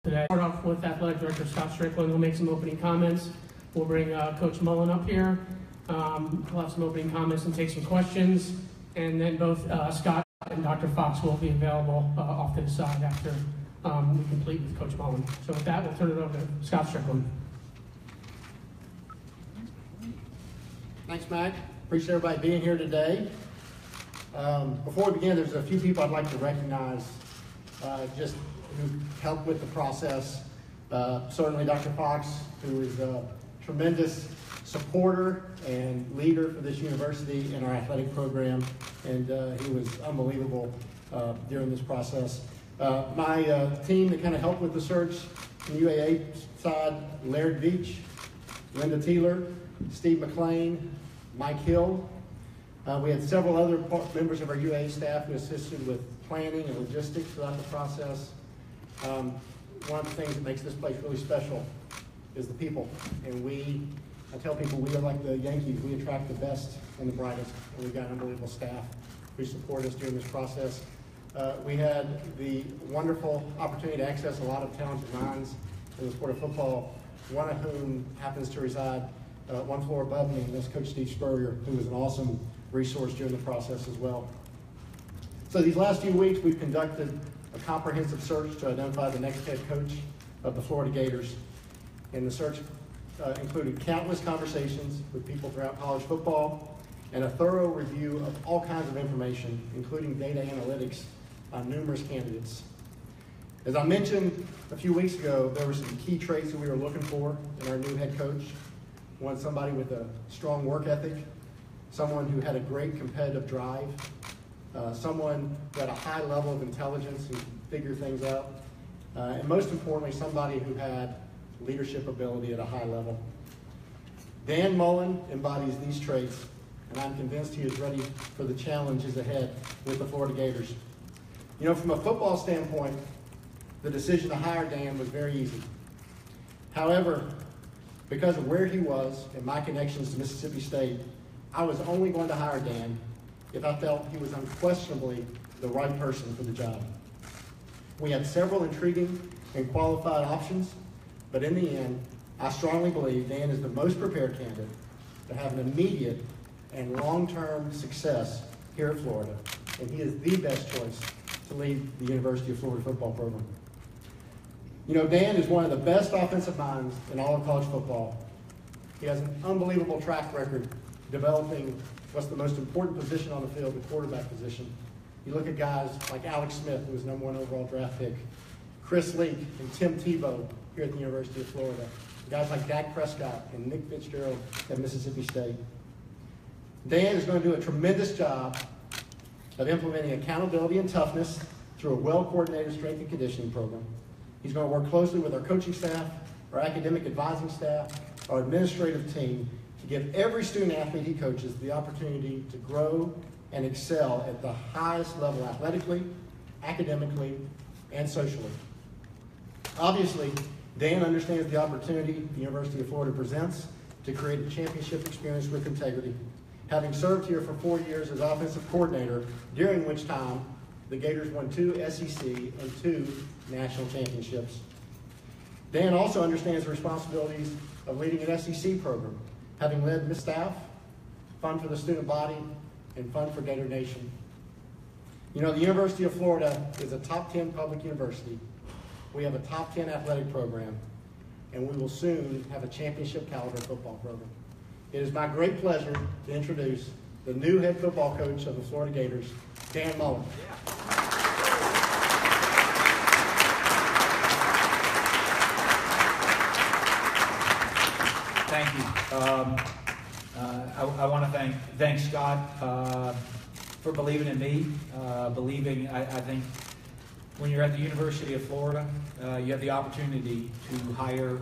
Today, start off with Athletic Director Scott Strickland. He'll make some opening comments. We'll bring Coach Mullen up here. We'll have some opening comments and take some questions. And then both Scott and Dr. Fox will be available off to the side after we complete with Coach Mullen. So with that, we'll turn it over to Scott Strickland. Thanks, Mike. Appreciate everybody being here today. Before we begin, there's a few people I'd like to recognize just who helped with the process. Certainly Dr. Fox, who is a tremendous supporter and leader for this university and our athletic program, and he was unbelievable during this process. My team that kind of helped with the search from UAA side, Laird Veach, Linda Teeler, Steve McLean, Mike Hill. We had several other members of our UAA staff who assisted with planning and logistics throughout the process. One of the things that makes this place really special is the people. And I tell people we are like the Yankees. We attract the best and the brightest. And we've got an unbelievable staff who support us during this process. We had the wonderful opportunity to access a lot of talented minds in the sport of football, one of whom happens to reside one floor above me, and that's Coach Steve Spurrier, who was an awesome resource during the process as well. So these last few weeks, we've conducted a comprehensive search to identify the next head coach of the Florida Gators. And the search included countless conversations with people throughout college football and a thorough review of all kinds of information, including data analytics on numerous candidates. As I mentioned a few weeks ago, there were some key traits that we were looking for in our new head coach. We wanted somebody with a strong work ethic, someone who had a great competitive drive, someone who had a high level of intelligence and could figure things out, and most importantly, somebody who had leadership ability at a high level. Dan Mullen embodies these traits, and I'm convinced he is ready for the challenges ahead with the Florida Gators. You know, from a football standpoint, the decision to hire Dan was very easy. However, because of where he was and my connections to Mississippi State, I was only going to hire Dan if I felt he was unquestionably the right person for the job. We had several intriguing and qualified options, but in the end, I strongly believe Dan is the most prepared candidate to have an immediate and long-term success here at Florida, and he is the best choice to lead the University of Florida football program. You know, Dan is one of the best offensive minds in all of college football. He has an unbelievable track record developing what's the most important position on the field, the quarterback position. You look at guys like Alex Smith, who was #1 overall draft pick, Chris Leak and Tim Tebow here at the University of Florida, guys like Dak Prescott and Nick Fitzgerald at Mississippi State. Dan is going to do a tremendous job of implementing accountability and toughness through a well-coordinated strength and conditioning program. He's going to work closely with our coaching staff, our academic advising staff, our administrative team to give every student athlete he coaches the opportunity to grow and excel at the highest level athletically, academically, and socially. Obviously, Dan understands the opportunity the University of Florida presents to create a championship experience with integrity, having served here for 4 years as offensive coordinator, during which time the Gators won 2 SEC and 2 national championships. Dan also understands the responsibilities of leading an SEC program, having led Miss Staff, Fun for the Student Body, and Fun for Gator Nation. You know, the University of Florida is a top 10 public university. We have a top 10 athletic program, and we will soon have a championship caliber football program. It is my great pleasure to introduce the new head football coach of the Florida Gators, Dan Mullen. Thank you. I want to thank Scott for believing in me. I think when you're at the University of Florida, you have the opportunity to hire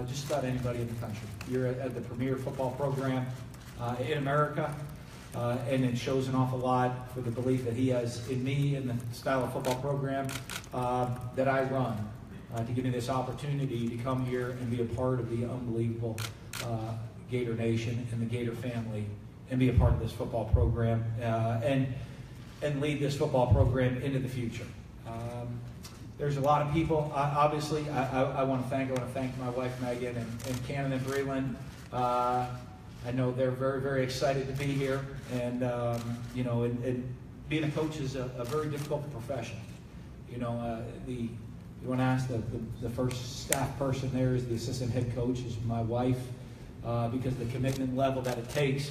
just about anybody in the country. You're at the premier football program in America, and it shows an awful lot for the belief that he has in me and the style of football program that I run, to give me this opportunity to come here and be a part of the unbelievable Gator Nation and the Gator family, and be a part of this football program and lead this football program into the future. There's a lot of people. Obviously, I want to thank my wife Megan and Cannon and Breland. I know they're very, very excited to be here, and and being a coach is a very difficult profession. You want to ask the first staff person there is the assistant head coach, is my wife, because of the commitment level that it takes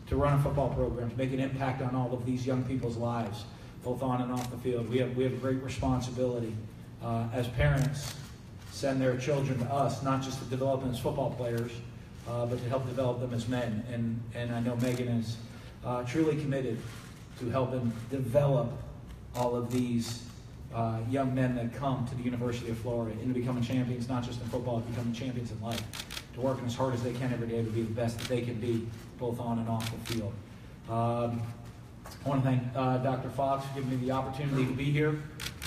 to run a football program, to make an impact on all of these young people's lives, both on and off the field. We have a great responsibility as parents, send their children to us, not just to develop them as football players, but to help develop them as men. And I know Megan is truly committed to helping develop all of these young men that come to the University of Florida into becoming champions, not just in football, but becoming champions in life, to working as hard as they can every day to be the best that they can be, both on and off the field. I want to thank Dr. Fox for giving me the opportunity to be here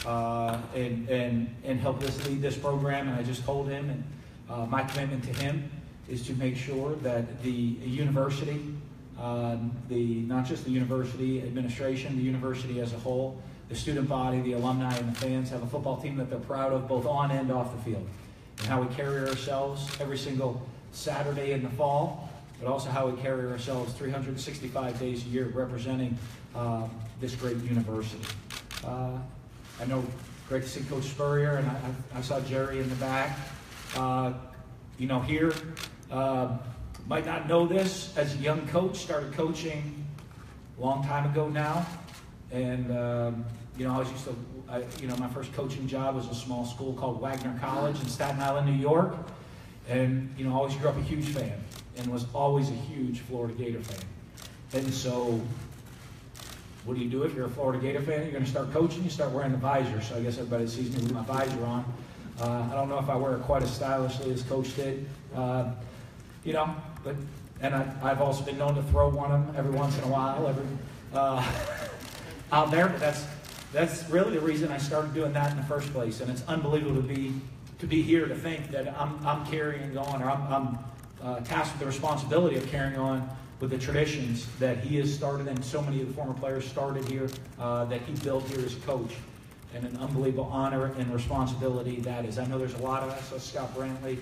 and help lead this program. And I just told him, and my commitment to him is to make sure that the university, not just the university administration, the university as a whole, the student body, the alumni, and the fans have a football team that they're proud of, both on and off the field. And how we carry ourselves every single Saturday in the fall, but also how we carry ourselves 365 days a year representing this great university. I know, great to see Coach Spurrier, and I saw Jerry in the back. Here, might not know this, as a young coach, started coaching a long time ago now. And, I was used to, my first coaching job was a small school called Wagner College in Staten Island, New York. And, I always grew up a huge fan and was always a huge Florida Gator fan. And so, what do you do if you're a Florida Gator fan? You're going to start coaching, you start wearing the visor. So I guess everybody sees me with my visor on. I don't know if I wear it quite as stylishly as Coach did, I've also been known to throw one of them every once in a while, out there. But that's really the reason I started doing that in the first place. And it's unbelievable to be here, to think that I'm carrying on, or I'm tasked with the responsibility of carrying on with the traditions that he has started, and so many of the former players started here, that he built here as coach. And an unbelievable honor and responsibility that is. I know there's a lot of us. So Scott Brantley,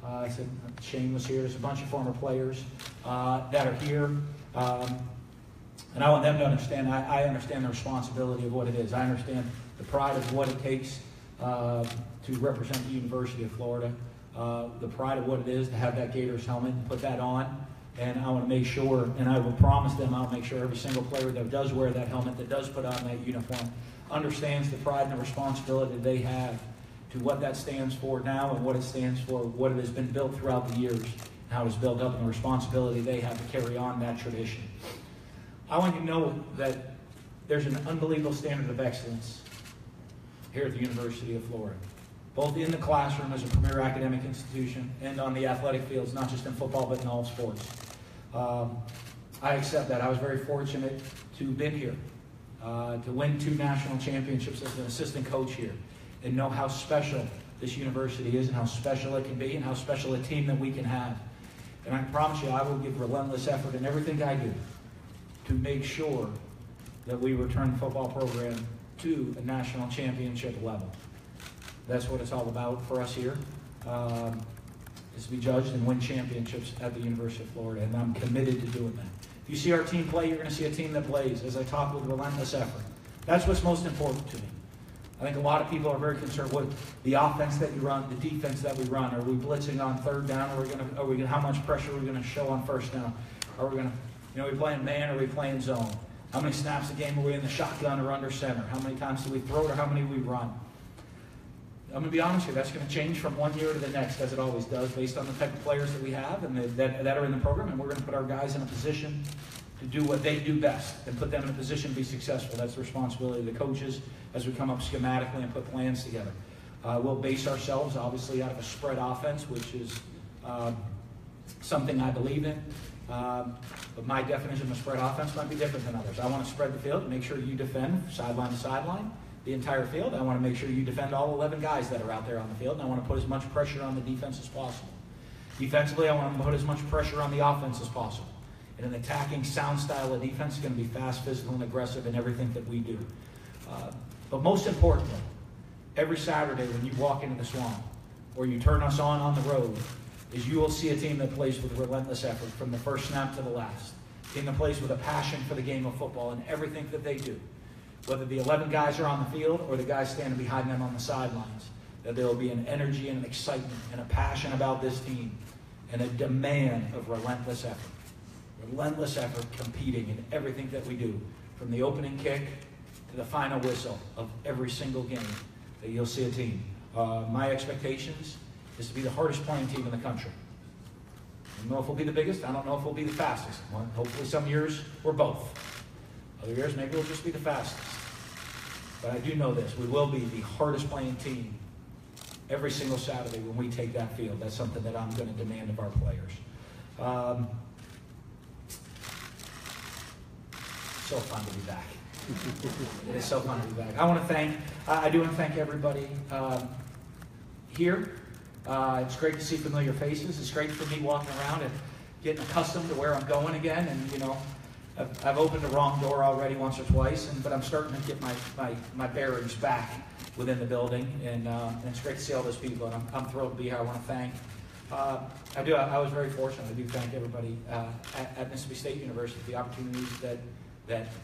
I said Shane was here. There's a bunch of former players that are here. And I want them to understand, I understand the responsibility of what it is. I understand the pride of what it takes to represent the University of Florida, the pride of what it is to have that Gators helmet and put that on. And I want to make sure, and I will promise them, I'll make sure every single player that does wear that helmet, that does put on that uniform, understands the pride and the responsibility they have to what that stands for now, and what it stands for, what it has been built throughout the years, and how it's built up, and the responsibility they have to carry on that tradition. I want you to know that there's an unbelievable standard of excellence here at the University of Florida, both in the classroom as a premier academic institution and on the athletic fields, not just in football, but in all sports. I accept that. I was very fortunate to have been here, to win 2 national championships as an assistant coach here, and know how special this university is, and how special it can be, and how special a team that we can have. And I promise you, I will give relentless effort in everything I do to make sure that we return the football program to a national championship level. That's what it's all about for us here, is to be judged and win championships at the University of Florida, and I'm committed to doing that. If you see our team play, you're going to see a team that plays, as I talk, with relentless effort. That's what's most important to me. I think a lot of people are very concerned with the offense that you run, the defense that we run. Are we blitzing on third down? How much pressure are we going to show on first down? Are we going to, are we playing man, or are we playing zone? How many snaps a game are we in the shotgun or under center? How many times do we throw it, or how many do we run? I'm going to be honest with you, that's going to change from one year to the next, as it always does, based on the type of players that we have and that are in the program. And we're going to put our guys in a position to do what they do best and put them in a position to be successful. That's the responsibility of the coaches as we come up schematically and put plans together. We'll base ourselves, obviously, out of a spread offense, which is something I believe in. But my definition of a spread offense might be different than others. I want to spread the field, make sure you defend sideline to sideline, the entire field. I want to make sure you defend all 11 guys that are out there on the field, and I want to put as much pressure on the defense as possible. Defensively, I want to put as much pressure on the offense as possible. And an attacking, sound style of defense is going to be fast, physical, and aggressive in everything that we do. But most importantly, every Saturday when you walk into the Swamp, or you turn us on the road, is you will see a team that plays with relentless effort from the first snap to the last. A team that plays with a passion for the game of football and everything that they do. Whether the 11 guys are on the field or the guys standing behind them on the sidelines, that there will be an energy and an excitement and a passion about this team and a demand of relentless effort. Relentless effort competing in everything that we do, from the opening kick to the final whistle of every single game, that you'll see a team. My expectations is to be the hardest playing team in the country. I don't know if we'll be the biggest. I don't know if we'll be the fastest. Well, hopefully some years we're both. Other years maybe we'll just be the fastest. But I do know this. We will be the hardest playing team every single Saturday when we take that field. That's something that I'm going to demand of our players. So fun to be back. It is so fun to be back. I do want to thank everybody here. It's great to see familiar faces. It's great for me walking around and getting accustomed to where I'm going again. And, you know, I've opened the wrong door already once or twice, but I'm starting to get my bearings back within the building. And it's great to see all those people, and I'm thrilled to be here. I want to thank. I was very fortunate. I do thank everybody at Mississippi State University for the opportunities that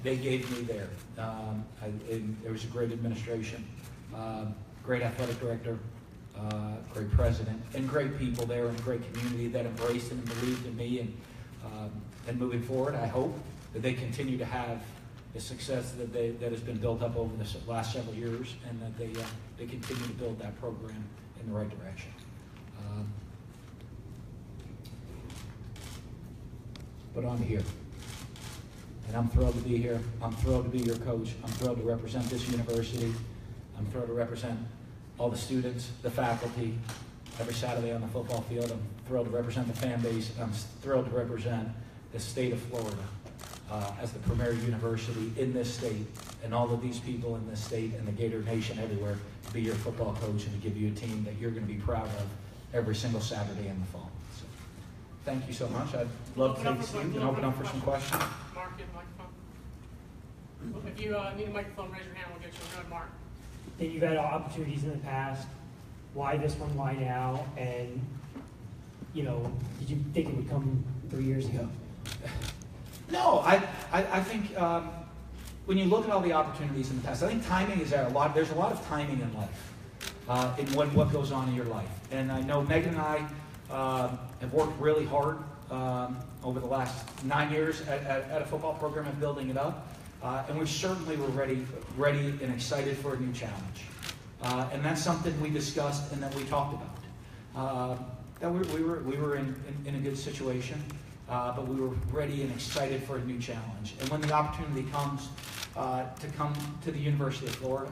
they gave me there. There was a great administration, great athletic director, great president, and great people there, and a great community that embraced and believed in me. And moving forward, I hope that they continue to have the success that has been built up over the last several years, and that they continue to build that program in the right direction. But I'm here. And I'm thrilled to be here. I'm thrilled to be your coach. I'm thrilled to represent this university. I'm thrilled to represent all the students, the faculty, every Saturday on the football field. I'm thrilled to represent the fan base. I'm thrilled to represent the state of Florida as the premier university in this state, and all of these people in this state and the Gator Nation everywhere, to be your football coach and to give you a team that you're going to be proud of every single Saturday in the fall. So, thank you so much. I'd love to take a seat and open up for some questions. Mark, get a microphone. If you need a microphone, raise your hand. We'll get you. Go ahead, Mark. That you've had opportunities in the past. Why this one? Why now? And, you know, did you think it would come 3 years ago? No, I think when you look at all the opportunities in the past, I think timing is there a lot. There's a lot of timing in life, in what goes on in your life. And I know Megan and I have worked really hard over the last 9 years at a football program and building it up. And we certainly were ready and excited for a new challenge. And that's something we discussed and that we talked about. That we were in a good situation, but we were ready and excited for a new challenge. And when the opportunity comes to come to the University of Florida,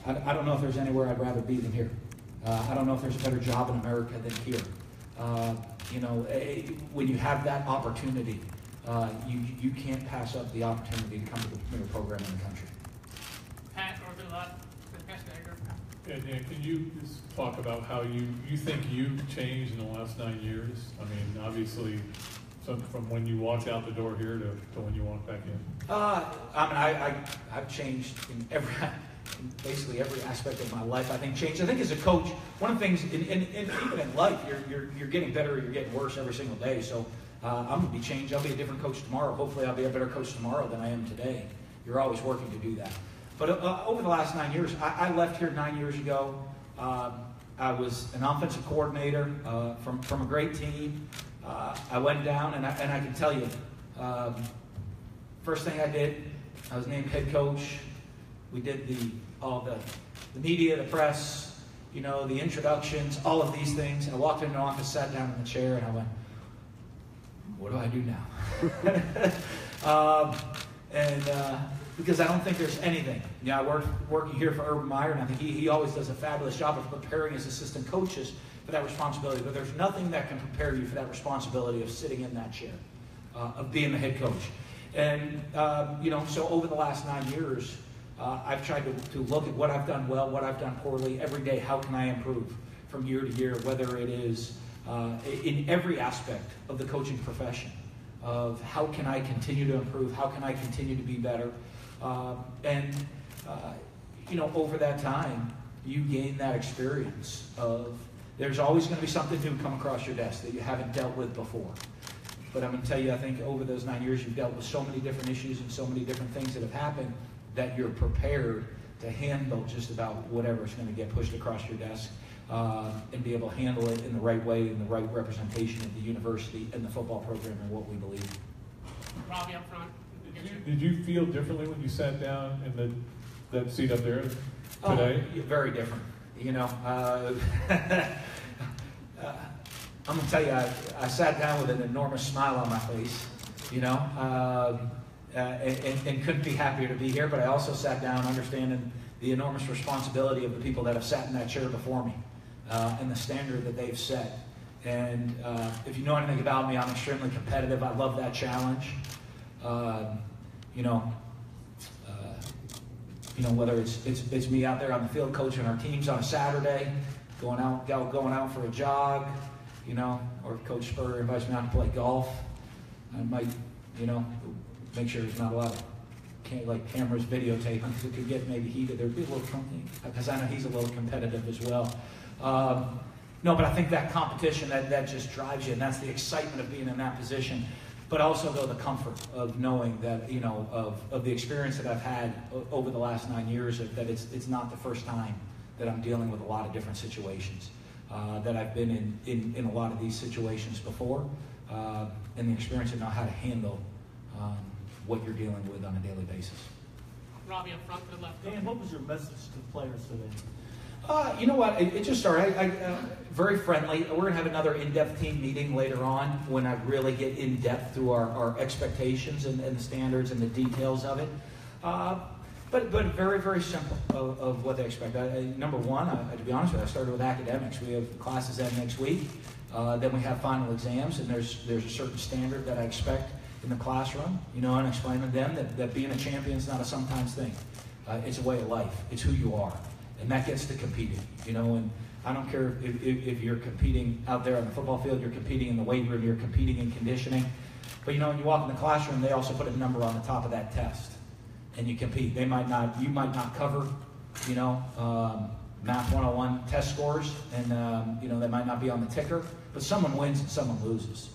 I don't know if there's anywhere I'd rather be than here. I don't know if there's a better job in America than here. When you have that opportunity, you can't pass up the opportunity to come to the premier program in the country. Pat, or to the left. Yeah, Dan, can you just talk about how you think you've changed in the last 9 years? I mean, obviously, from when you walked out the door here to when you walked back in. I've changed in basically every aspect of my life. I think as a coach, one of the things, even in life, you're getting better or you're getting worse every single day. So I'm going to be changed. I'll be a different coach tomorrow. Hopefully I'll be a better coach tomorrow than I am today. You're always working to do that. But over the last 9 years, I left here 9 years ago. I was an offensive coordinator from a great team. I went down, and I can tell you, first thing I did, I was named head coach. We did all the media, the press, the introductions, all of these things. I walked into the office, sat down in the chair, and I went, what do I do now? Because I don't think there's anything. I working here for Urban Meyer, and I think he always does a fabulous job of preparing his assistant coaches for that responsibility. But there's nothing that can prepare you for that responsibility of sitting in that chair, of being the head coach. And, so over the last 9 years, I've tried to look at what I've done well, what I've done poorly. Every day, how can I improve from year to year, whether it is in every aspect of the coaching profession, of how can I continue to improve, how can I continue to be better. And over that time, you gain that experience of there's always going to be something new come across your desk that you haven't dealt with before. But I'm going to tell you, I think over those 9 years, you've dealt with so many different issues and so many different things that have happened that you're prepared to handle just about whatever is going to get pushed across your desk and be able to handle it in the right way, in the right representation of the university and the football program and what we believe. Robbie up front. Did you feel differently when you sat down in that seat up there today? Very different. I'm going to tell you, I sat down with an enormous smile on my face, and couldn't be happier to be here, but I also sat down understanding the enormous responsibility of the people that have sat in that chair before me and the standard that they've set. And if you know anything about me, I'm extremely competitive. I love that challenge. Whether it's me out there on the field coaching our teams on a Saturday, going out for a jog, or if Coach Spurrier invites me out to play golf, I might, make sure there's not a lot of cameras videotaping because it could get maybe heated. There'd be a little company because I know he's a little competitive as well. No, but I think that competition that just drives you, and that's the excitement of being in that position. But also, though, the comfort of knowing that, of the experience that I've had over the last 9 years, that it's not the first time that I'm dealing with a lot of different situations, that I've been in a lot of these situations before, and the experience of know how to handle what you're dealing with on a daily basis. Robbie up front to the left. Dan, what was your message to the players today? You know what? It just started. Very friendly. We're going to have another in-depth team meeting later on when I really get in-depth through our expectations and the standards and the details of it. But very, very simple of what they expect. Number one, to be honest with you, I started with academics. We have classes end next week. Then we have final exams, and there's a certain standard that I expect in the classroom. And explaining to them that being a champion is not a sometimes thing. It's a way of life. It's who you are. And that gets to competing, and I don't care if you're competing out there on the football field, you're competing in the weight room, you're competing in conditioning. But when you walk in the classroom, they also put a number on the top of that test, and you compete. You might not cover, Math 101 test scores, and they might not be on the ticker, but someone wins and someone loses.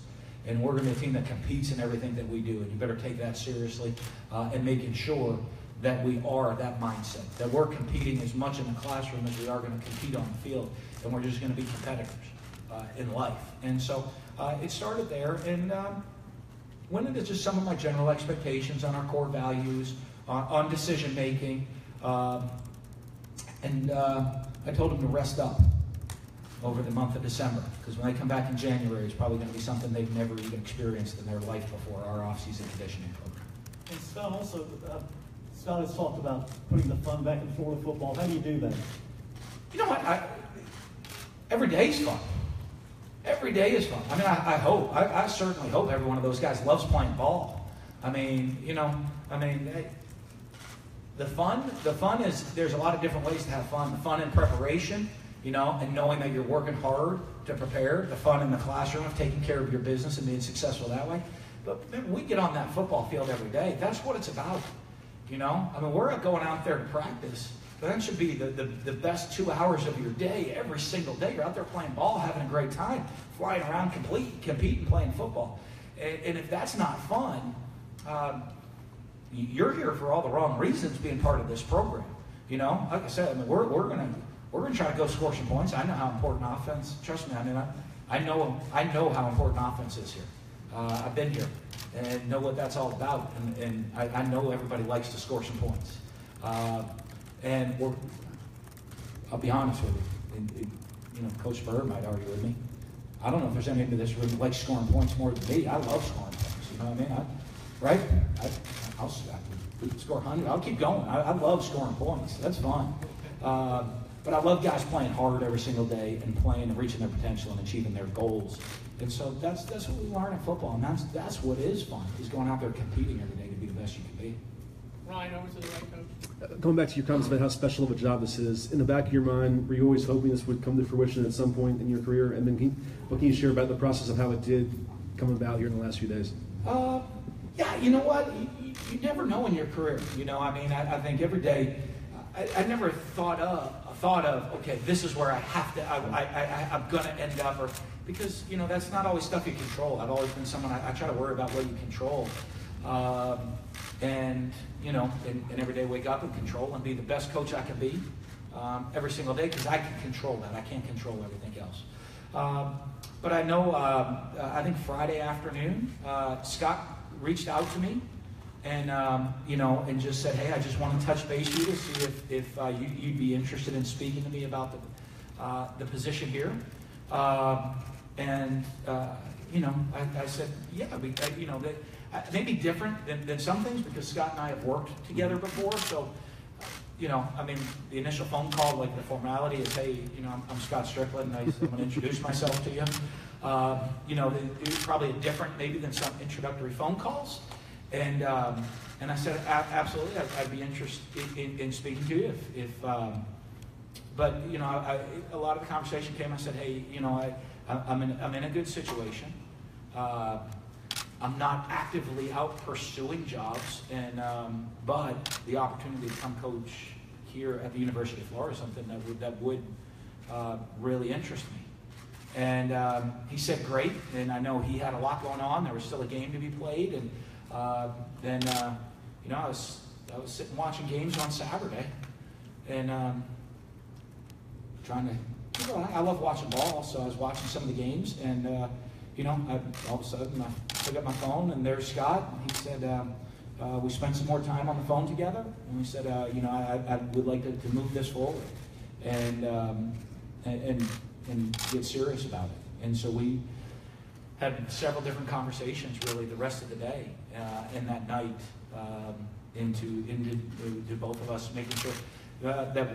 And we're going to be a team that competes in everything that we do, and you better take that seriously, and making sure that we are that mindset, that we're competing as much in the classroom as we are going to compete on the field, and we're just going to be competitors in life. And so it started there, and went into just some of my general expectations on our core values, on decision making, and I told them to rest up over the month of December, because when they come back in January, it's probably going to be something they've never even experienced in their life before, our off-season conditioning program. And Scott also, Scott has talked about putting the fun back in Florida football. How do you do that? You know what? Every day is fun. Every day is fun. I mean, I certainly hope every one of those guys loves playing ball. The fun is, there's a lot of different ways to have fun. The fun in preparation, and knowing that you're working hard to prepare. The fun in the classroom of taking care of your business and being successful that way. But we get on that football field every day. That's what it's about. We're going out there to practice, but that should be the best 2 hours of your day, every single day. You're out there playing ball, having a great time, flying around, competing, playing football. And if that's not fun, you're here for all the wrong reasons being part of this program. Like I said, we're going to try to go score some points. I know how important offense, trust me, I know how important offense is here. I've been here and know what that's all about, and I know everybody likes to score some points. And I'll be honest with you, Coach Spurrier might argue with me. I don't know if there's anybody in this room that likes scoring points more than me. I love scoring points, you know what I mean? Right? We can score 100. I'll keep going. I love scoring points. That's fun. But I love guys playing hard every single day and playing and reaching their potential and achieving their goals. And so that's what we learn in football, and that's what is fun, is going out there competing every day to be the best you can be. Ryan, over to the right, Coach. Going back to your comments about how special of a job this is, in the back of your mind, were you always hoping this would come to fruition at some point in your career? And then what can you share about the process of how it did come about here in the last few days? Yeah, you know what? you never know in your career. I mean, I think every day, I never thought of, okay, this is where I have to, I'm going to end up, or because, that's not always stuff you control. I've always been someone, I try to worry about what you control. And every day wake up and control and be the best coach I can be every single day, because I can control that. I can't control everything else. But I know, I think Friday afternoon, Scott reached out to me and, and just said, hey, I just want to touch base with you to see if you'd be interested in speaking to me about the position here. I said, yeah, maybe different than some things, because Scott and I have worked together before. So, I mean, the initial phone call, like the formality is, hey, I'm Scott Strickland, I'm going to introduce myself to you. It was probably different maybe than some introductory phone calls. And I said, absolutely, I'd be interested in speaking to you but a lot of the conversation came. I said, hey, I'm in a good situation. I'm not actively out pursuing jobs, but the opportunity to come coach here at the University of Florida is something that would really interest me. And he said, great. And I know he had a lot going on. There was still a game to be played, and then I was sitting watching games on Saturday, and trying to, I love watching ball, so I was watching some of the games, and all of a sudden I pick up my phone, and there's Scott, and he said, we spent some more time on the phone together, and we said, I would like to move this forward, and get serious about it. And so we had several different conversations, really, the rest of the day and that night, into both of us making sure that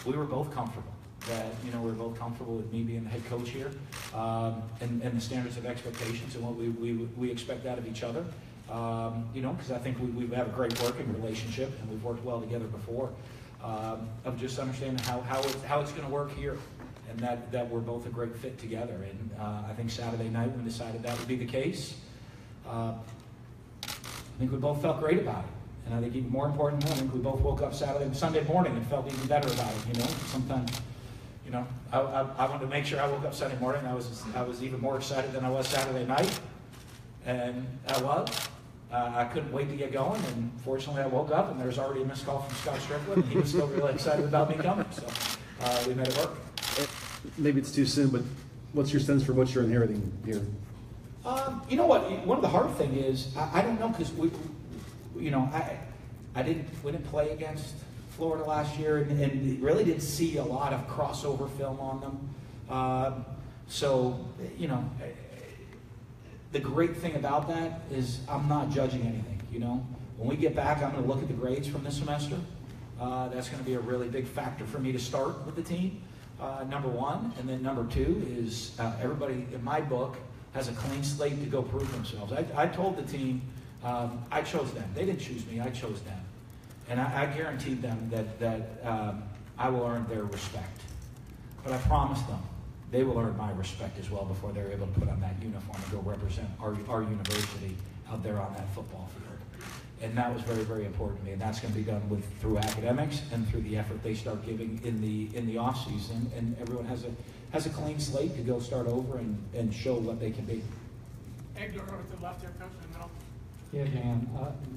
we were both comfortable. That we were both comfortable with me being the head coach here, and the standards of expectations and what we expect out of each other. Because I think we have a great working relationship, and we've worked well together before. Of just understanding how it's going to work here, and that we're both a great fit together. And I think Saturday night we decided that would be the case. I think we both felt great about it. And I think even more important, I think we both woke up Sunday morning and felt even better about it. Sometimes, I wanted to make sure I woke up Sunday morning. I was even more excited than I was Saturday night, and I was. I couldn't wait to get going, and fortunately I woke up and there was already a missed call from Scott Strickland, and he was still really excited about me coming, so we made it work. Maybe it's too soon, but what's your sense for what you're inheriting here? You know what? One of the hard things is, I don't know, because we didn't play against Florida last year, and really didn't see a lot of crossover film on them. The great thing about that is I'm not judging anything, When we get back, I'm going to look at the grades from this semester. That's going to be a really big factor for me to start with the team, number one. And then number two is everybody, in my book, has a clean slate to go prove themselves. I told the team, I chose them. They didn't choose me, I chose them. And I guaranteed them that I will earn their respect. But I promised them they will earn my respect as well before they're able to put on that uniform and go represent our university out there on that football field. And that was very, very important to me. And that's going to be done through academics and through the effort they start giving in the off season. And everyone has a clean slate to go start over and show what they can be. Edgar over to the left here, coach, in the middle. Yeah, Dan.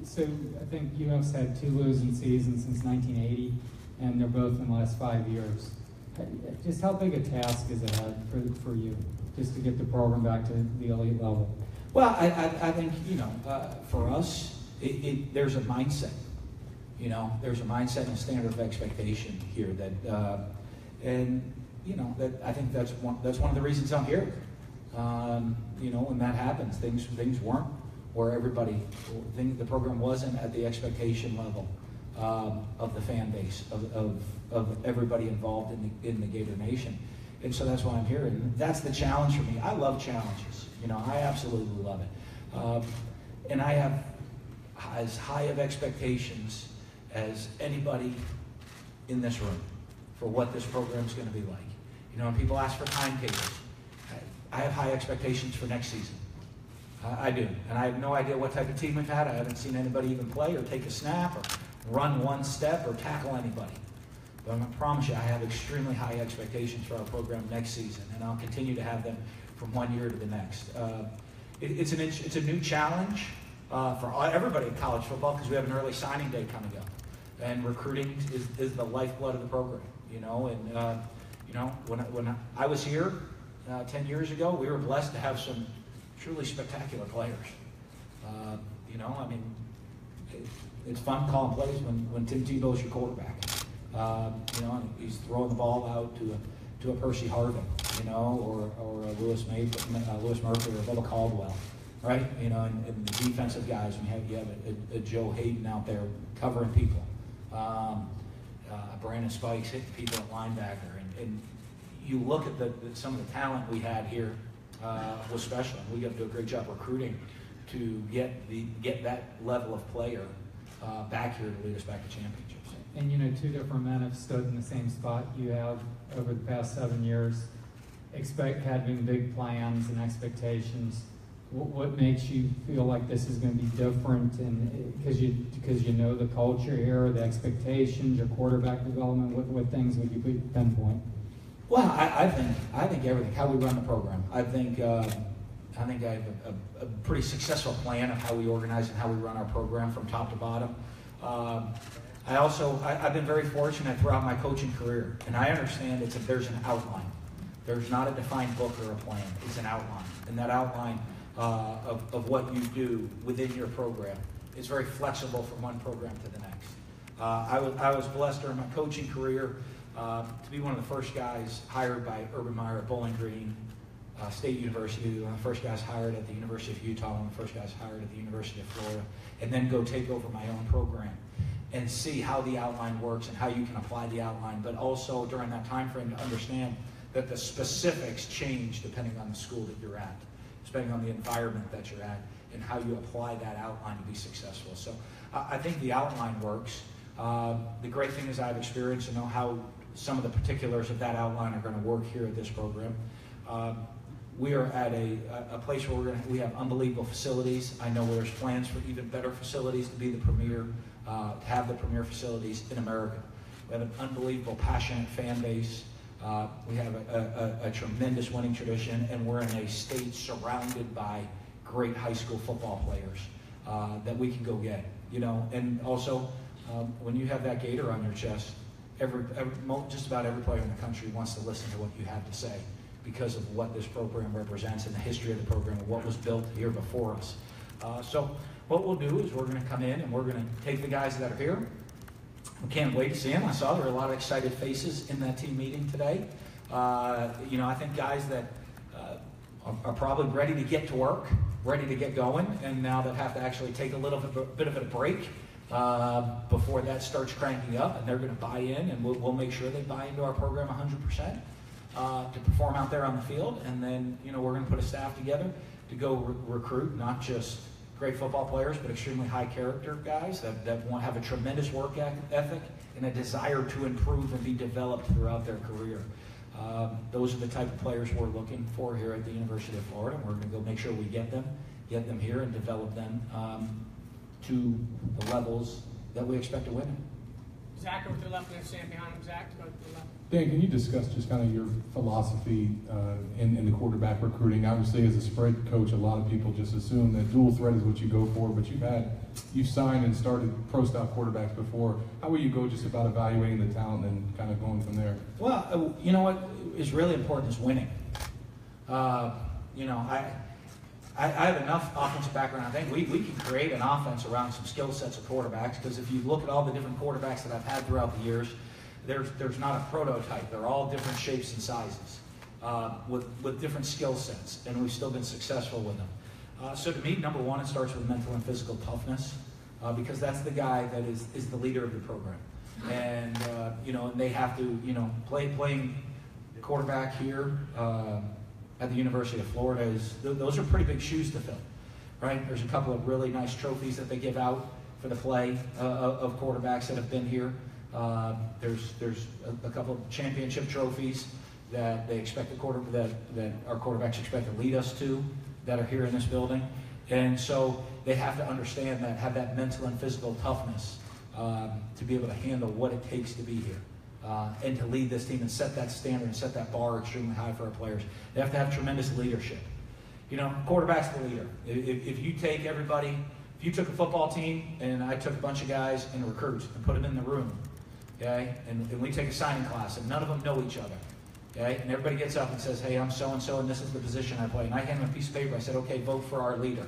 So I think UF's had 2 losing seasons since 1980, and they're both in the last 5 years. Just how big a task is ahead for you, just to get the program back to the elite level? Well, I think, for us, there's a mindset. There's a mindset and a standard of expectation here that I think that's one of the reasons I'm here. When that happens, things weren't where the program wasn't at the expectation level of the fan base, of everybody involved in the Gator Nation. And so that's why I'm here. And that's the challenge for me. I love challenges. I absolutely love it. And I have as high of expectations as anybody in this room for what this program is going to be like. When people ask for timetables, I have high expectations for next season. I do. And I have no idea what type of team we've had. I haven't seen anybody even play or take a snap or run one step or tackle anybody. But I promise you, I have extremely high expectations for our program next season, and I'll continue to have them from one year to the next. It's a new challenge for everybody in college football because we have an early signing day coming up, and recruiting is the lifeblood of the program. When I was here 10 years ago, we were blessed to have some truly spectacular players. It's fun calling plays when Tim Tebow's your quarterback. And he's throwing the ball out to a Percy Harvin, or a Lewis Murphy or a Bubba Caldwell, right? And the defensive guys, you have a Joe Hayden out there covering people. Brandon Spikes hitting people at linebacker, and you look at some of the talent we had here was special. We got to do a great job recruiting to get that level of player back here to lead us back to championships. And two different men have stood in the same spot you have over the past 7 years, having big plans and expectations. What makes you feel like this is going to be different? And because you know the culture here, the expectations, your quarterback development, what things would you pinpoint? Well, I think everything. How we run the program. I think I have a pretty successful plan of how we organize and how we run our program from top to bottom. I've been very fortunate throughout my coaching career, and I understand there's an outline. There's not a defined book or a plan. It's an outline, and that outline of what you do within your program is very flexible from one program to the next. I was blessed during my coaching career to be one of the first guys hired by Urban Meyer at Bowling Green State University, one of the first guys hired at the University of Utah, one of the first guys hired at the University of Florida, and then go take over my own program and see how the outline works and how you can apply the outline, but also during that time frame to understand that the specifics change depending on the school that you're at, depending on the environment that you're at, and how you apply that outline to be successful. So I think the outline works. The great thing is I have experience and know how some of the particulars of that outline are going to work here at this program. We are at a place where we have unbelievable facilities. I know there's plans for even better facilities to be the premier, to have the premier facilities in America. We have an unbelievable, passionate fan base. We have a tremendous winning tradition, and we're in a state surrounded by great high school football players that we can go get. And also when you have that Gator on your chest, just about every player in the country wants to listen to what you have to say, because of what this program represents and the history of the program and what was built here before us. So what we'll do is we're going to come in and we're going to take the guys that are here. We can't wait to see them. I saw there were a lot of excited faces in that team meeting today. I think guys that are probably ready to get to work, ready to get going, and now that have to actually take a little bit of a break before that starts cranking up, and they're going to buy in, and we'll make sure they buy into our program 100%. To perform out there on the field, and then we're going to put a staff together to go recruit not just great football players, but extremely high character guys that want to have a tremendous work ethic and a desire to improve and be developed throughout their career. Those are the type of players we're looking for here at the University of Florida. We're going to go make sure we get them here and develop them to the levels that we expect to win. Zach over to the left, and Sam behind him. Zach, go to the left. Dan, can you discuss just kind of your philosophy in the quarterback recruiting? Obviously, as a spread coach, a lot of people just assume that dual threat is what you go for, but you've signed and started pro-style quarterbacks before. How will you go just about evaluating the talent and kind of going from there? Well, you know what is really important is winning. I have enough offensive background. I think we can create an offense around some skill sets of quarterbacks, because if you look at all the different quarterbacks that I've had throughout the years, there's not a prototype. They're all different shapes and sizes with different skill sets, and we've still been successful with them. So to me, number one, it starts with mental and physical toughness, because that's the guy that is the leader of the program. And, and they have to, playing quarterback here at the University of Florida those are pretty big shoes to fill, right? There's a couple of really nice trophies that they give out for the play of quarterbacks that have been here. There's a couple of championship trophies that they expect that our quarterbacks expect to lead us to that are here in this building. And so they have to understand that, have that mental and physical toughness to be able to handle what it takes to be here. And to lead this team and set that standard and set that bar extremely high for our players. They have to have tremendous leadership. You know, quarterback's the leader. If you take everybody, if you took a football team and I took a bunch of guys and recruits and put them in the room, okay, and we take a signing class and none of them know each other, okay, and everybody gets up and says, hey, I'm so-and-so and this is the position I play. And I hand them a piece of paper. I said, okay, vote for our leader.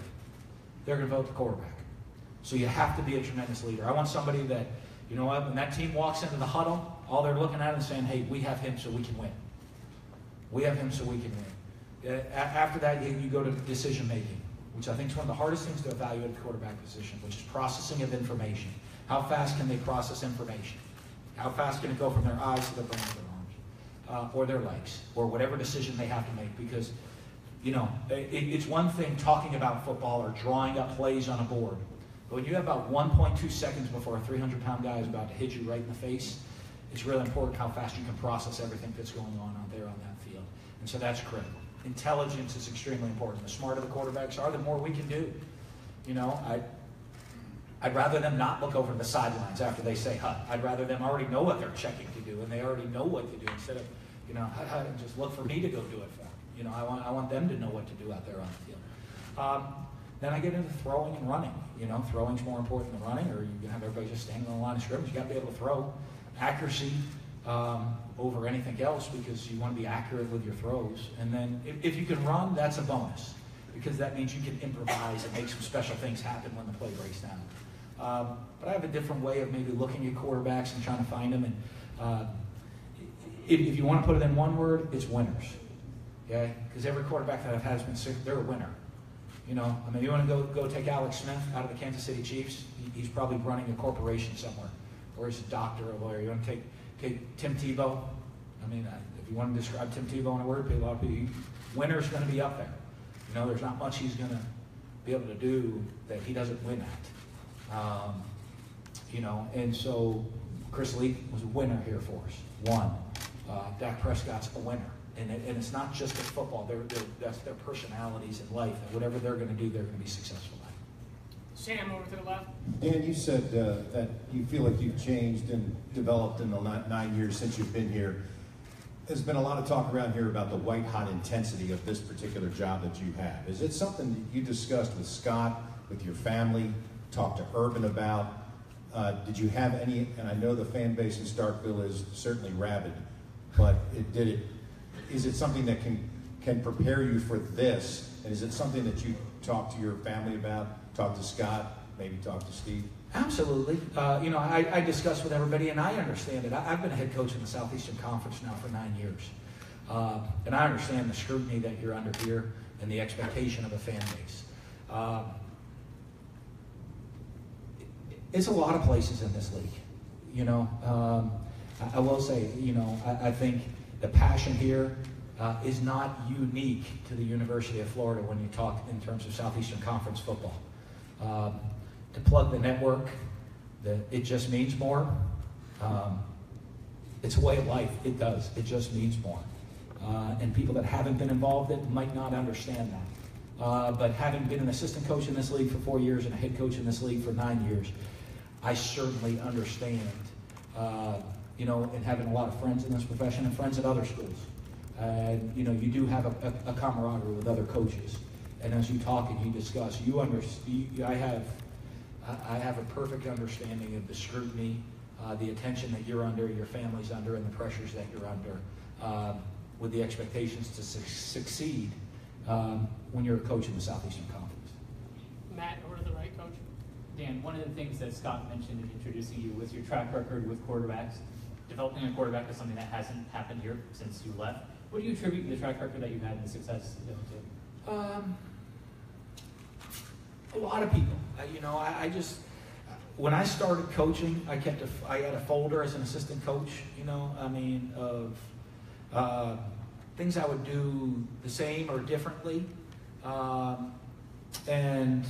They're going to vote the quarterback. So you have to be a tremendous leader. I want somebody that, you know what, when that team walks into the huddle, all they're looking at is saying, hey, we have him so we can win. We have him so we can win. After that, you go to decision making, which I think is one of the hardest things to evaluate at the quarterback position, which is processing of information. How fast can they process information? How fast can it go from their eyes to their brain to their arms, or their legs, or whatever decision they have to make? Because, you know, it's one thing talking about football or drawing up plays on a board, but when you have about 1.2 seconds before a 300-pound guy is about to hit you right in the face, it's really important how fast you can process everything that's going on out there on that field. And so that's critical. Intelligence is extremely important. The smarter the quarterbacks are, the more we can do. You know, I'd rather them not look over the sidelines after they say hut. I'd rather them already know what they're checking to do, and they already know what to do instead of, you know, hut, and just look for me to go do it for them. You know, I want them to know what to do out there on the field. Then I get into throwing and running. You know, throwing's more important than running, or you can have everybody just standing on the line of scrimmage. You got to be able to throw. Accuracy over anything else, because you want to be accurate with your throws. And then if you can run, that's a bonus, because that means you can improvise and make some special things happen when the play breaks down. But I have a different way of maybe looking at quarterbacks and trying to find them. And if you want to put it in one word, it's winners. Okay? Because every quarterback that I've had has been sick, they're a winner. You know, I mean, you want to go take Alex Smith out of the Kansas City Chiefs, he's probably running a corporation somewhere, or he's a doctor or a lawyer. You want to take Tim Tebow. I mean, if you want to describe Tim Tebow in a word, a lot of people, winner's going to be up there. You know, there's not much he's going to be able to do that he doesn't win at. You know, and so Chris Lee was a winner here for us. Won. Dak Prescott's a winner. And it's not just in football. That's their personalities in life. And whatever they're going to do, they're going to be successful at. Sam, over to the left. Dan, you said that you feel like you've changed and developed in the 9 years since you've been here. There's been a lot of talk around here about the white-hot intensity of this particular job that you have. Is it something that you discussed with Scott, with your family, talked to Urban about? Did you have any, and I know the fan base in Starkville is certainly rabid, but is it something that can prepare you for this? And is it something that you talk to your family about, talk to Scott, maybe talk to Steve? Absolutely. You know, I discuss with everybody, and I understand it. I've been a head coach in the Southeastern Conference now for 9 years. And I understand the scrutiny that you're under here and the expectation of a fan base. It's a lot of places in this league. You know, I will say, you know, I think the passion here is not unique to the University of Florida when you talk in terms of Southeastern Conference football. To plug the network, it just means more. It's a way of life. It does. It just means more. And people that haven't been involved in it might not understand that. But having been an assistant coach in this league for 4 years and a head coach in this league for 9 years, I certainly understand, you know, and having a lot of friends in this profession and friends at other schools. And, you know, you do have a camaraderie with other coaches. And as you talk and you discuss, I have a perfect understanding of the scrutiny, the attention that you're under, your family's under, and the pressures that you're under, with the expectations to succeed when you're a coach in the Southeastern Conference. Matt, over to the right, coach. Dan, one of the things that Scott mentioned in introducing you was your track record with quarterbacks. Developing a quarterback is something that hasn't happened here since you left. What do you attribute the track record that you've had and the success to? A lot of people. You know, I just, when I started coaching, I had a folder as an assistant coach, you know, I mean, of things I would do the same or differently. And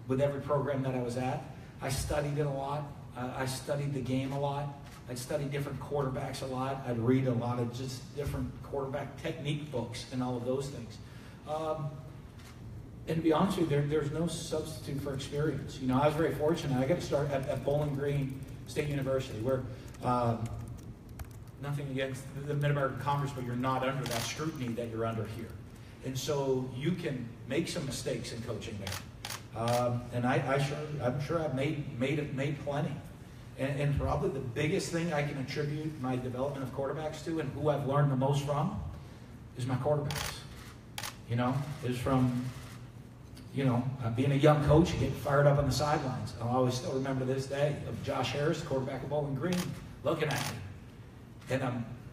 with every program that I was at, I studied it a lot. I studied the game a lot. I'd study different quarterbacks a lot. I'd read a lot of just different quarterback technique books and all of those things. And to be honest with you, there's no substitute for experience. You know, I was very fortunate. I got to start at Bowling Green State University, where nothing against the Mid-American Conference, but you're not under that scrutiny that you're under here. And so you can make some mistakes in coaching there. And I'm sure I've made plenty. And probably the biggest thing I can attribute my development of quarterbacks to, and who I've learned the most from, is my quarterbacks. You know, is from, you know, being a young coach and getting fired up on the sidelines. I always still remember this day of Josh Harris, quarterback of Bowling Green, looking at me. And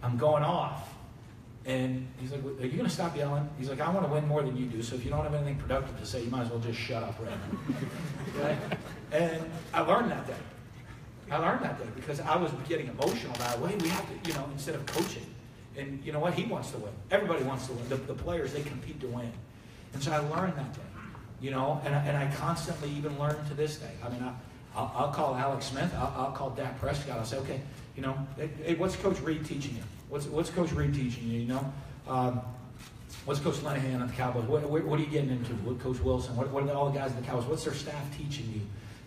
I'm going off. And he's like, are you going to stop yelling? He's like, I want to win more than you do, so if you don't have anything productive to say, you might as well just shut up right now. Okay? And I learned that day. Because I was getting emotional about, wait, we have to, you know, instead of coaching. And you know what? He wants to win. Everybody wants to win. The players, they compete to win. And so I learned that day. You know, and I constantly even learn to this day. I mean, I'll call Alex Smith. I'll call Dak Prescott. I'll say, okay, you know, hey, what's Coach Reed teaching you? What's Coach Reed teaching you? You know, what's Coach Linehan at the Cowboys? What are you getting into? What Coach Wilson? What are all the guys at the Cowboys? What's their staff teaching you?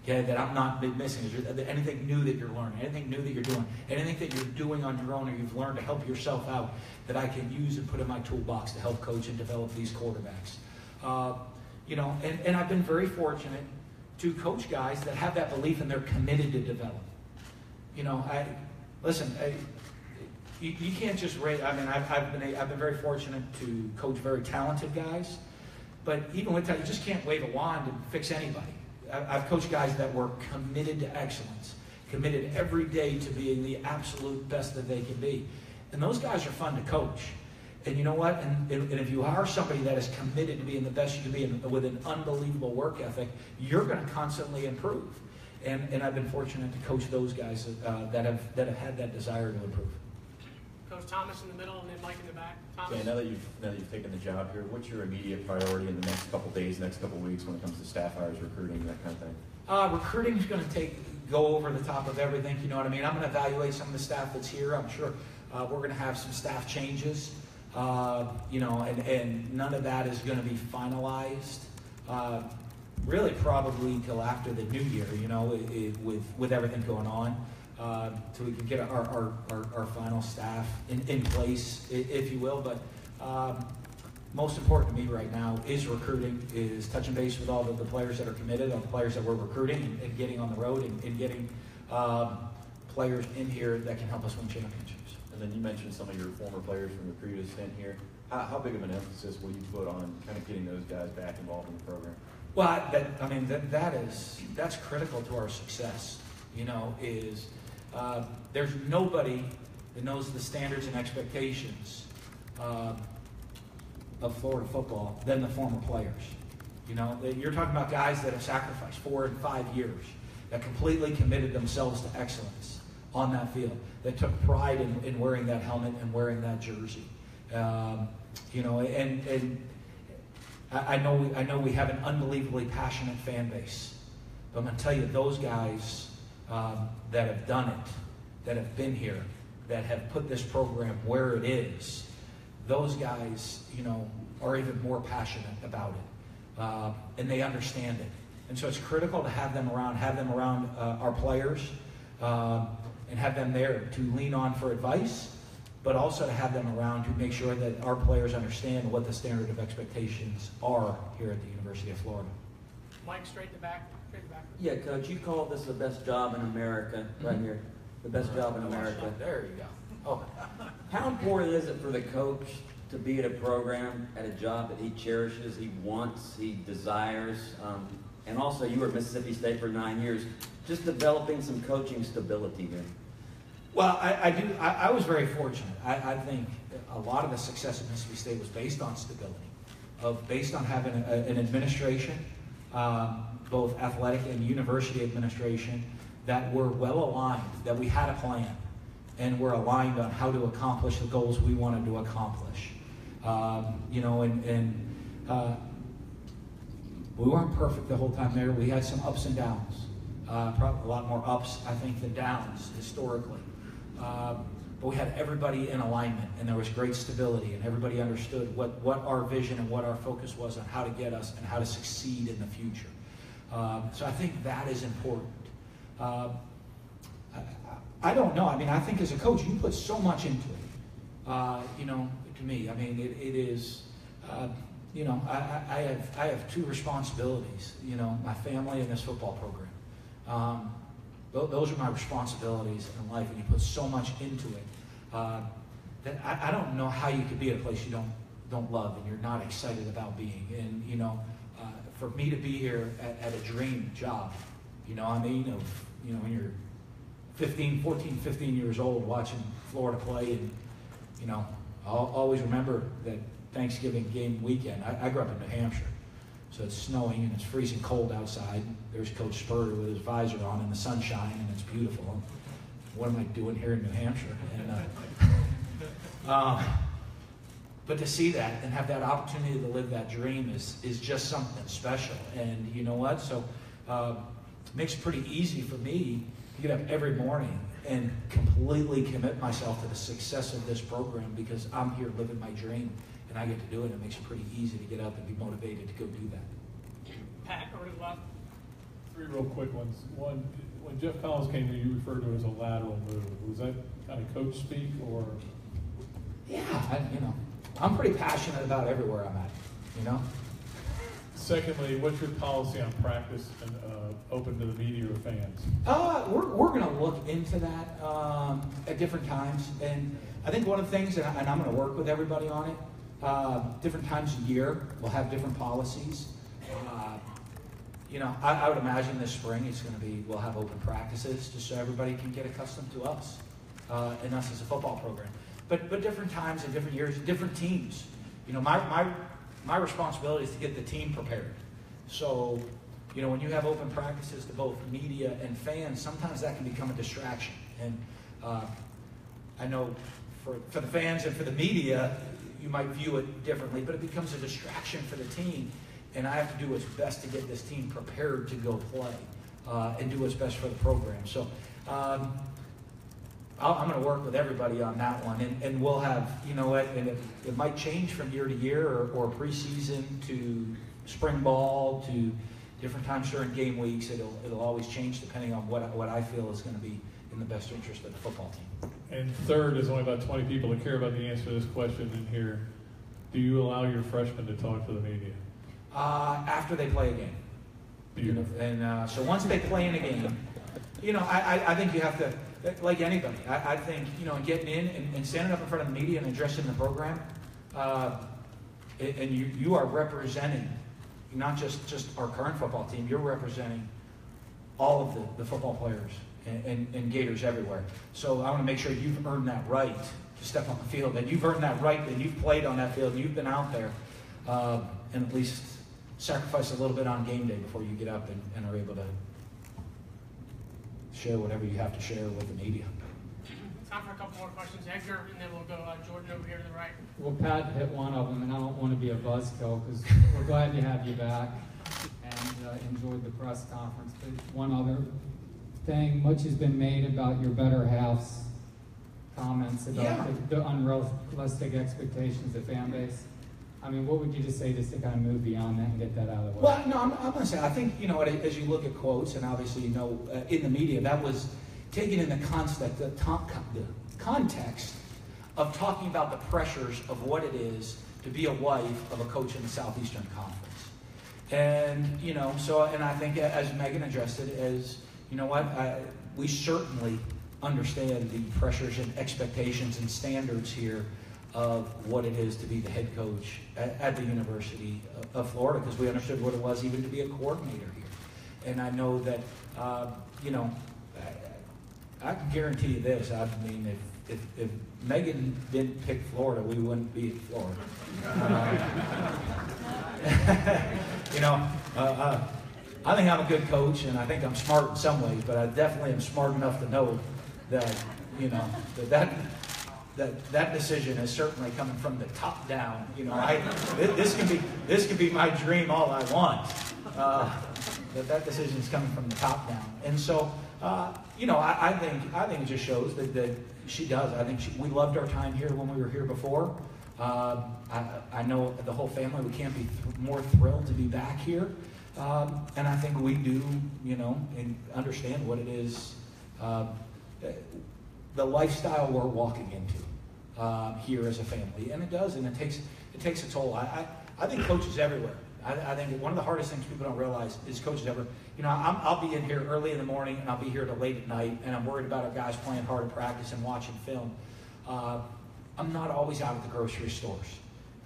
Okay, that I'm not missing? Is there anything new that you're learning? Anything new that you're doing? Anything that you're doing on your own or you've learned to help yourself out that I can use and put in my toolbox to help coach and develop these quarterbacks? You know, and I've been very fortunate to coach guys that have that belief and they're committed to develop. You know, you can't just rate. I mean, I've been very fortunate to coach very talented guys, but even with that, you just can't wave a wand and fix anybody. I've coached guys that were committed to excellence, committed every day to being the absolute best that they can be, and those guys are fun to coach. And you know what? And if you are somebody that is committed to being the best you can be and with an unbelievable work ethic, you're going to constantly improve. And I've been fortunate to coach those guys that have had that desire to improve. Coach Thomas in the middle and then Mike in the back. Thomas? Okay, now that you've taken the job here, what's your immediate priority in the next couple days, next couple weeks when it comes to staff hires, recruiting, that kind of thing? Recruiting is going to go over the top of everything. You know what I mean? I'm going to evaluate some of the staff that's here. I'm sure we're going to have some staff changes. You know, and none of that is going to be finalized. Really, probably until after the new year. You know, with everything going on, till we can get our final staff in place, if you will. But most important to me right now is recruiting, is touching base with all of the players that are committed, all the players that we're recruiting, and getting on the road and getting players in here that can help us win championships. And then you mentioned some of your former players from your previous stint here. How big of an emphasis will you put on kind of getting those guys back involved in the program? Well, that's critical to our success. You know, there's nobody that knows the standards and expectations of Florida football than the former players. You know, you're talking about guys that have sacrificed 4 and 5 years, that completely committed themselves to excellence on that field, that took pride in wearing that helmet and wearing that jersey. You know, and I know we have an unbelievably passionate fan base, but I'm going to tell you, those guys that have done it, that have been here, that have put this program where it is, those guys, you know, are even more passionate about it, and they understand it. And so it's critical to have them around our players, and have them there to lean on for advice, but also to have them around to make sure that our players understand what the standard of expectations are here at the University of Florida. Mike, straight in the back. Yeah, Coach, you called this the best job in America, right here. The best job in America. There you go. Oh. How important is it for the coach to be at a program, at a job that he cherishes, he wants, he desires? And also, you were at Mississippi State for 9 years. Just developing some coaching stability here. Well, I was very fortunate. I think a lot of the success at Mississippi State was based on stability, based on having an administration, both athletic and university administration, that were well aligned, that we had a plan, and were aligned on how to accomplish the goals we wanted to accomplish. You know, we weren't perfect the whole time there. We had some ups and downs. Probably a lot more ups, I think, than downs historically. but we had everybody in alignment, and there was great stability, and everybody understood what our vision and what our focus was on how to get us and how to succeed in the future. So I think that is important. I don't know. I mean, I think as a coach, you put so much into it. You know, to me, I mean, it is. You know, I have two responsibilities. You know, my family and this football program. Those are my responsibilities in life, and you put so much into it that I don't know how you could be at a place you don't love and you're not excited about being. And you know, for me to be here at a dream job, you know, I mean, when you're 14, 15 years old watching Florida play, and you know, I'll always remember that Thanksgiving game weekend. I grew up in New Hampshire, so it's snowing and it's freezing cold outside. There's Coach Spurter with his visor on in the sunshine, and it's beautiful. What am I doing here in New Hampshire? And, but to see that and have that opportunity to live that dream is just something special. And you know what? So it makes it pretty easy for me to get up every morning and completely commit myself to the success of this program, because I'm here living my dream and I get to do it. It makes it pretty easy to get up and be motivated to go do that. Pat, over to the left. 3 real quick ones. One, when Jeff Collins came here, you referred to it as a lateral move. Was that kind of coach speak, or? Yeah, you know, I'm pretty passionate about everywhere I'm at, you know? Secondly, what's your policy on practice and open to the media or fans? We're going to look into that at different times. And I think one of the things, and I'm going to work with everybody on it, different times a year, we'll have different policies. You know, I would imagine this spring it's going to be, we'll have open practices just so everybody can get accustomed to us and us as a football program. But different times and different years, different teams. You know, my responsibility is to get the team prepared. So, you know, when you have open practices to both media and fans, sometimes that can become a distraction. And I know for the fans and for the media, you might view it differently, but it becomes a distraction for the team. And I have to do what's best to get this team prepared to go play and do what's best for the program. So I'm going to work with everybody on that one. And we'll have, you know what, and it might change from year to year, or preseason to spring ball to different times during game weeks. It'll always change depending on what I feel is going to be in the best interest of the football team. And third, there's only about 20 people that care about the answer to this question in here. Do you allow your freshmen to talk to the media? After they play a game. You know, and so once they play in a game, you know, I think you have to, like anybody, I think, you know, getting in and standing up in front of the media and addressing the program, and you are representing not just our current football team, you're representing all of the football players and Gators everywhere. So I want to make sure you've earned that right to step on the field, that you've earned that right, that you've played on that field, and you've been out there, and at least sacrifice a little bit on game day before you get up and are able to share whatever you have to share with the media. Time for a couple more questions. Edgar, and then we'll go Jordan over here to the right. Well, Pat hit one of them, and I don't want to be a buzzkill because we're glad to have you back and enjoyed the press conference. But one other thing, much has been made about your better half's comments about the unrealistic expectations of fan base. I mean, what would you just say just to kind of move beyond that and get that out of the way? Well, no, I'm going to say, I think, you know, as you look at quotes, and obviously, you know, in the media, that was taken in the context of talking about the pressures of what it is to be a wife of a coach in the Southeastern Conference. And, you know, so, and I think as Megan addressed it, as, you know what, we certainly understand the pressures and expectations and standards here of what it is to be the head coach at the University of Florida, because we understood what it was even to be a coordinator here. And I know that, you know, I can guarantee you this. I mean, if Megan didn't pick Florida, we wouldn't be at Florida. You know, I think I'm a good coach, and I think I'm smart in some ways, but I definitely am smart enough to know that, you know, that decision is certainly coming from the top down. You know, this could be my dream all I want. That decision is coming from the top down, and so you know, I think it just shows that she does. I think we loved our time here when we were here before. I know the whole family, we can't be more thrilled to be back here. And I think we do, and understand what it is, the lifestyle we're walking into here as a family. And it does, and it takes a toll. I think coaches everywhere. I think one of the hardest things people don't realize is coaches ever, I'll be in here early in the morning and I'll be here till late at night, and I'm worried about our guys playing hard at practice and watching film. I'm not always out at the grocery stores.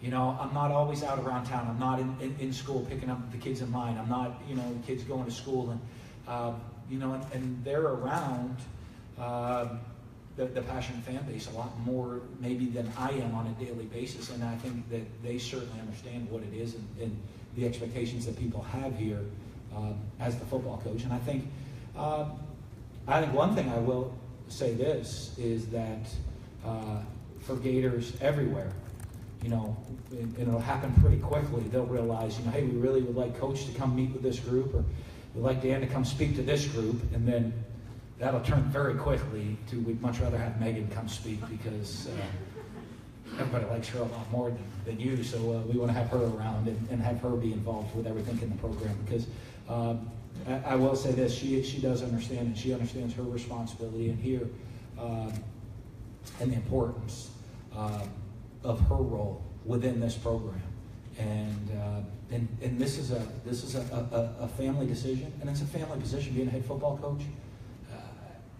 I'm not always out around town. I'm not in school picking up the kids in line. I'm not, the kids going to school, and they're around the passionate fan base a lot more maybe than I am on a daily basis, and I think that they certainly understand what it is and the expectations that people have here as the football coach. And I think one thing I will say this is that for Gators everywhere, and it'll happen pretty quickly. They'll realize, hey, we really would like Coach to come meet with this group, or we'd like Dan to come speak to this group, and then that'll turn very quickly to we'd much rather have Megan come speak because everybody likes her a lot more than you, so we want to have her around and have her be involved with everything in the program, because I will say this, she does understand, and she understands her responsibility and here and the importance of her role within this program, and this is a family decision, and it's a family position. Being a head football coach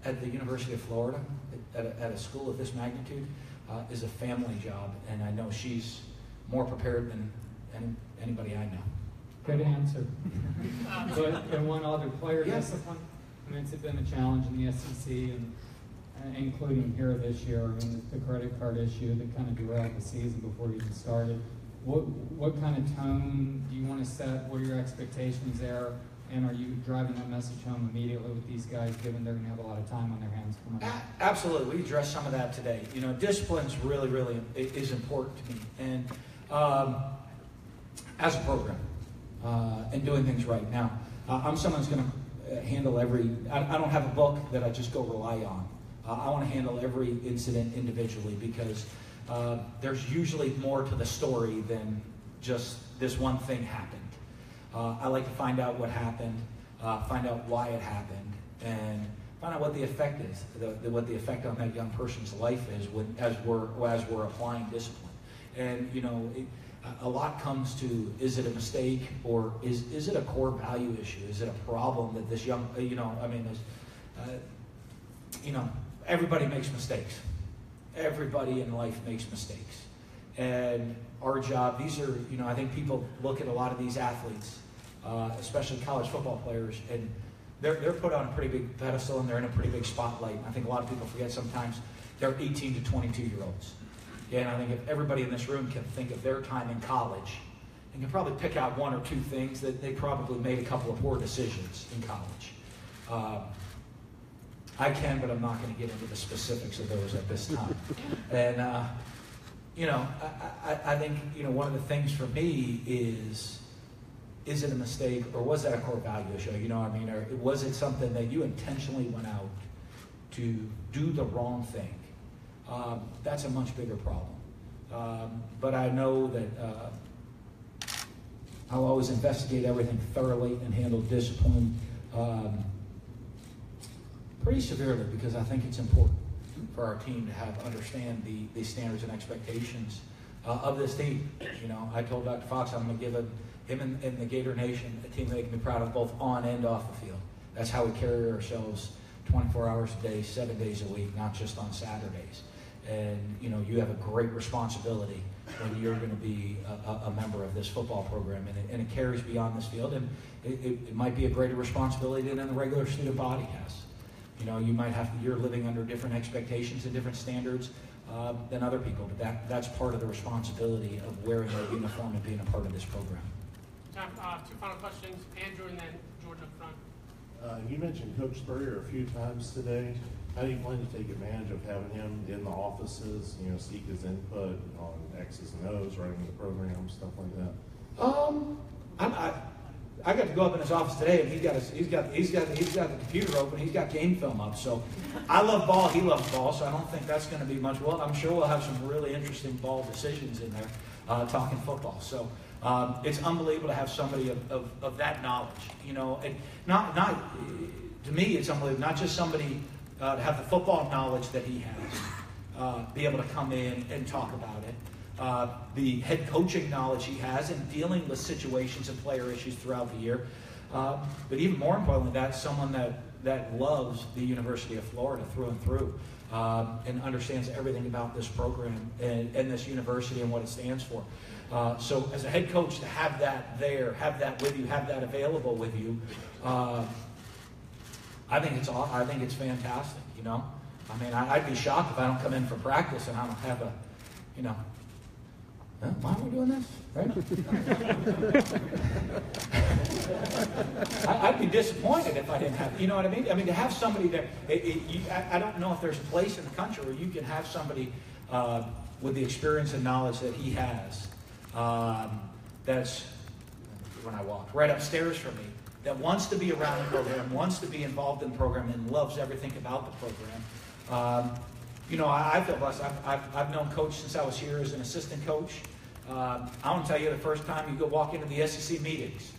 at the University of Florida at a school of this magnitude is a family job, and I know she's more prepared than anybody I know. Good answer. But one other player discipline. I mean, it's been a challenge in the SEC and including here this year. I mean, the credit card issue that kind of derailed the season before we even started. What kind of tone do you want to set? What are your expectations there? And are you driving that message home immediately with these guys, given they're going to have a lot of time on their hands coming up? Absolutely. We addressed some of that today. Discipline's really, really is important to me. And as a program and doing things right now, I'm someone who's going to handle every, I don't have a book that I just go rely on. I want to handle every incident individually, because there's usually more to the story than just this one thing happened. I like to find out what happened, find out why it happened, and find out what the effect is, what the effect on that young person's life is as we're applying discipline. And a lot comes to, is it a mistake, or is it a core value issue? Is it a problem that this young, everybody makes mistakes. Everybody in life makes mistakes. And our job, these are, I think people look at a lot of these athletes, especially college football players, and they're put on a pretty big pedestal and they're in a pretty big spotlight. I think a lot of people forget sometimes they're 18 to 22-year-olds. Yeah, and I think if everybody in this room can think of their time in college and can probably pick out one or two things that they probably made a couple of poor decisions in college. I can, but I'm not going to get into the specifics of those at this time. And, I think, one of the things for me is it a mistake, or was that a core value issue? Or was it something that you intentionally went out to do the wrong thing? That's a much bigger problem. But I know that I'll always investigate everything thoroughly and handle discipline pretty severely, because I think it's important for our team to understand the standards and expectations of this team. I told Dr. Fox I'm going to give him and the Gator Nation a team they can be proud of both on and off the field. That's how we carry ourselves 24 hours a day, 7 days a week, not just on Saturdays. And you have a great responsibility when you're going to be a member of this football program, and it carries beyond this field, and it might be a greater responsibility than the regular student body has. You might you're living under different expectations and different standards than other people, but that's part of the responsibility of wearing a uniform and being a part of this program. Time, two final questions. Andrew and then Jordan up front. You mentioned Coach Spurrier a few times today. How do you plan to take advantage of having him in the offices, seek his input on X's and O's, running the program, stuff like that? I got to go up in his office today, and he's got the computer open. He's got game film up. So I love ball. He loves ball. So I don't think that's going to be much. Well, I'm sure we'll have some really interesting ball decisions in there, talking football. So it's unbelievable to have somebody of that knowledge. You know, and not to me, it's unbelievable. Not just somebody to have the football knowledge that he has, be able to come in and talk about it. The head coaching knowledge he has in dealing with situations and player issues throughout the year. But even more importantly, that's someone that loves the University of Florida through and through, and understands everything about this program and this university and what it stands for. So as a head coach, to have that there, have that with you, have that available with you, I think it's fantastic, you know. I mean, I'd be shocked if I don't come in for practice and I don't have a, you know, why are we doing this? Right? I'd be disappointed if I didn't have, you know what I mean? I mean, to have somebody there, I don't know if there's a place in the country where you can have somebody with the experience and knowledge that he has, that's, when I walk, right upstairs from me, that wants to be around the program, wants to be involved in the program, and loves everything about the program. You know, I feel blessed. I've known Coach since I was here as an assistant coach. I want to tell you, the first time you go walk into the SEC meetings,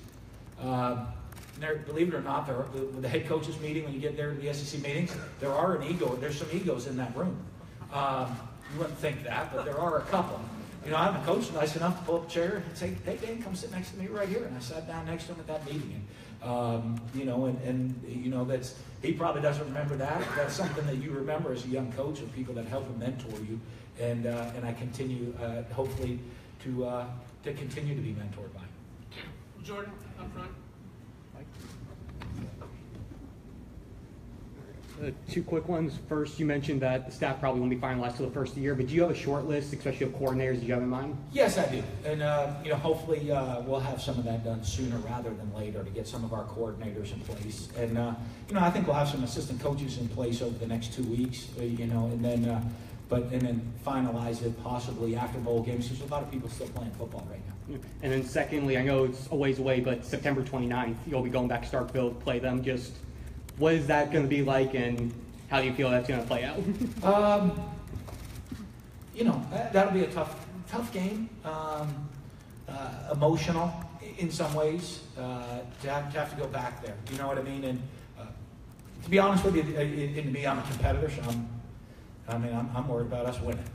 believe it or not, the head coaches meeting, when you get there to the SEC meetings, there's some egos in that room. You wouldn't think that, but there are a couple. You know, I'm a coach nice enough to pull up a chair and say, "Hey, Dan, come sit next to me right here." And I sat down next to him at that meeting. You know, and you know, he probably doesn't remember that. That's something that you remember as a young coach, of people that help and mentor you. And I continue, hopefully, to continue to be mentored by. Jordan, up front. Two quick ones. First, you mentioned that the staff probably won't be finalized till the first of the year, but do you have a short list, especially of coordinators that you have in mind? Yes, I do. And, you know, hopefully we'll have some of that done sooner rather than later to get some of our coordinators in place. And, you know, I think we'll have some assistant coaches in place over the next 2 weeks, you know, and then finalize it possibly after bowl games. There's a lot of people still playing football right now. And then secondly, I know it's a ways away, but September 29th, you'll be going back to Starkville to play them. Just what is that going to be like, and how do you feel that's going to play out? You know, that'll be a tough game, emotional in some ways, to have to go back there. You know what I mean? And to be honest with you, and to me, I'm a competitor, so I'm worried about us winning.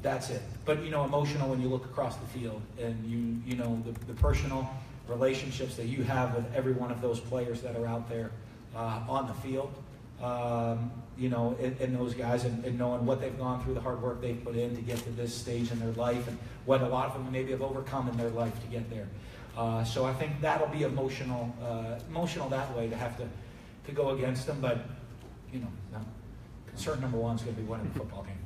That's it. But you know, emotional when you look across the field, and you know the personal relationships that you have with every one of those players that are out there on the field. You know, and those guys, and knowing what they've gone through, the hard work they've put in to get to this stage in their life, and what a lot of them maybe have overcome in their life to get there. So I think that'll be emotional that way, to have to go against them. But you know, concern number one is going to be winning the football game.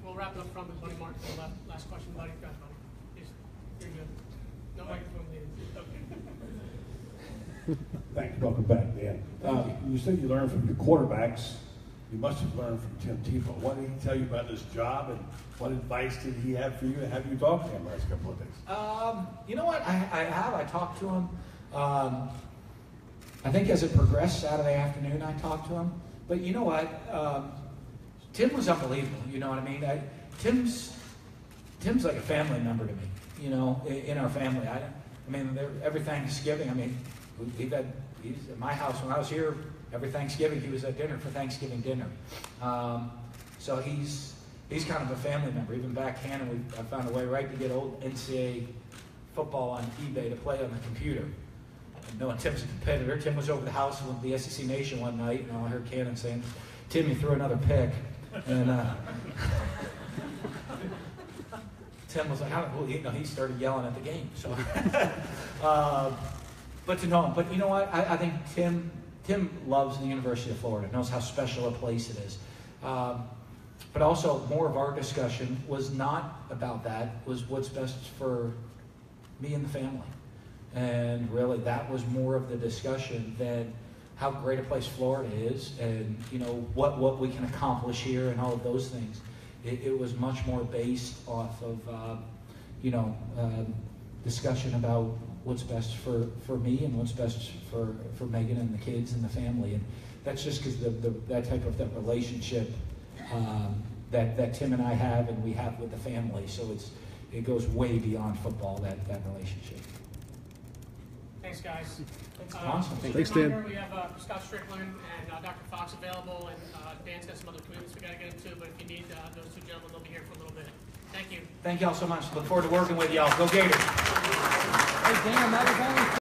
We'll wrap it up front with Buddy Martin for the last question, buddy. Guys, buddy. Yes, you're good. No microphone needed. Okay. Thanks. Welcome back, Dan. You said you learned from your quarterbacks. You must have learned from Tim Tebow. What did he tell you about this job, and what advice did he have for you? And have you talked to him last couple of days? You know what? I have. I talked to him. I think as it progressed Saturday afternoon, I talked to him. But you know what? Tim was unbelievable. You know what I mean? Tim's like a family member to me. You know, in our family. I mean, every Thanksgiving. I mean, he's at my house when I was here. Every Thanksgiving, he was at dinner for Thanksgiving dinner. So he's kind of a family member. Even back Cannon, I found a way to get old NCAA football on eBay to play on the computer. And knowing Tim's a competitor, Tim was over the house with the SEC Nation one night, and I heard Cannon saying, "Tim, you threw another pick." And Tim was like, well, you know, he started yelling at the game. So, but to know him. But you know what? I think Tim loves the University of Florida, knows how special a place it is. But also, more of our discussion was not about that, was what's best for me and the family. And really, that was more of the discussion than how great a place Florida is, and you know what we can accomplish here, and all of those things. It was much more based off of discussion about what's best for me and what's best for Megan and the kids and the family. And that's just because that type of that relationship that Tim and I have and we have with the family. So it goes way beyond football, that relationship. Thanks, guys. Awesome. Thanks, Dan. We have Scott Strickland and Dr. Fox available, and Dan's got some other commitments we got to get into, but if you need those two gentlemen, they'll be here for a little bit. Thank you. Thank y'all so much. Look forward to working with y'all. Go Gators. Hey, Dan, that was only